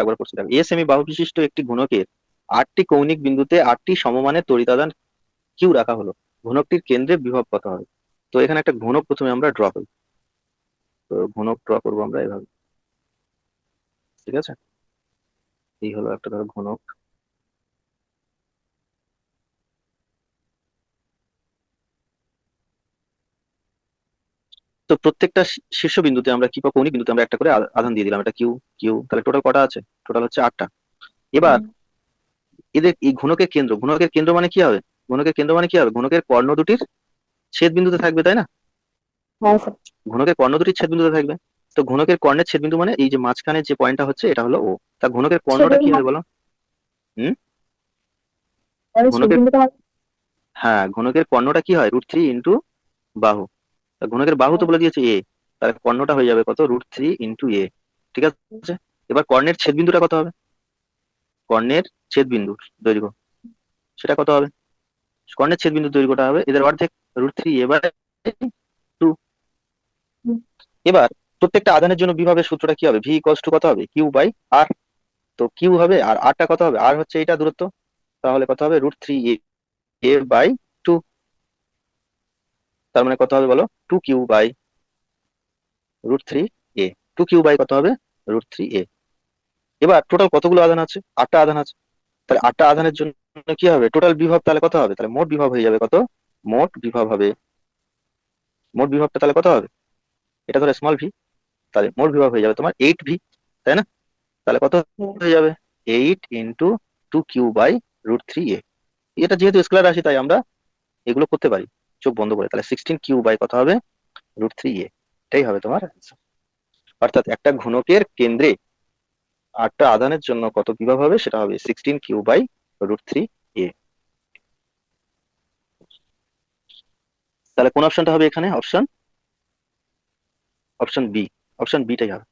একবার করছি দেখো, এ সেমি বাহু বিশিষ্ট একটি ঘনকের 8টি কৌণিক বিন্দুতে 8টি সমমানের তড়িতাদান কিউ রাখা হলো, ঘনকটির কেন্দ্রে বিভব কত হবে? তো এখানে একটা ঘনক প্রথমে আমরা ড্র করি। তো ঘনক ড্র করবো আমরা এভাবে, ঠিক আছে? এই হলো একটা ধরো ঘনক। তো প্রত্যেকটা শীর্ষবিন্দুতে আমরা কি বা কৌণিক বিন্দুতে আমরা একটা করে আধান দিয়ে দিলাম, এটা কিউ। কিউ তাহলে টোটাল কটা আছে? টোটাল হচ্ছে 8টা। এবার হুম। এদের এই ঘনকের কেন্দ্র, ঘনকের কেন্দ্র মানে কি হবে? ঘনকের কেন্দ্র মানে কি হবে? ঘনকের কর্ণ দুটির ছেদ বিন্দুতে থাকবে, তাই না? হ্যাঁ স্যার। ঘনকের কর্ণ দুটির ছেদ বিন্দুতে থাকবে। তো ঘনকের কর্ণের ছেদ বিন্দু মানে এই যে মাঝখানে যে পয়েন্টটা হচ্ছে এটা হলো ও। তা ঘনকের কর্ণটা সেদিন কি হবে বলো? হুম। ঘনকের, সেদিন তো হ্যাঁ ঘনকের কর্ণটা কি হয়? √3 ইন্টু বাহু। তা ঘনকের বাহু তো বলে দিয়েছে এ, তাহলে কর্ণটা হয়ে যাবে কত? √3 ইন্টু এ। ঠিক আছে। এবার কর্ণের ছেদ বিন্দুটা কত হবে? কর্ণের ছেদ বিন্দুর দৈর্ঘ্য সেটা কত হবে? কর্ণের ছেদ বিন্দুর দৈর্ঘ্যটা হবে এদের অর্ধেক, √3 এ/2। এবার প্রত্যেকটা আধানের জন্য বিভবের সূত্রটা কি হবে? ভি ইকুয়ালস টু কত হবে? Q/R। তো কিউ হবে, আর আরটা কত হবে? আর হচ্ছে এটা দূরত্ব, তাহলে কত হবে? √3a/2। তার মানে কত হবে বলো? 2Q/√3a। 2Q/ কত হবে? √3a। এবার টোটাল কতগুলো আধান আছে? 8টা আধান আছে। তাহলে 8টা আধানের জন্য কি হবে টোটাল বিভব? তাহলে কত হবে? তাহলে মোট বিভব হয়ে যাবে কত? মোট বিভব হবে, মোট বিভবটা তাহলে কত হবে? এটা ধরো স্মল ভি, তাহলে মোট বিভব হয়ে যাবে তোমার 8V, তাই না? তাহলে কত হয়ে যাবে? 8 × 2Q/√3a। এটা যেহেতু স্কেলার রাশি তাই আমরা এগুলো করতে পারি চোখ বন্ধ করে। তাহলে 16Q/ কত হবে? √3a। এটাই হবে তোমার অ্যান্সার। অর্থাৎ একটা ঘনকের কেন্দ্রে 8টা আধানের জন্য কত বিভব হবে সেটা হবে 16Q/√3a। তাহলে কোন অপশনটা হবে এখানে? Option B. অপশন বিটাই হবে।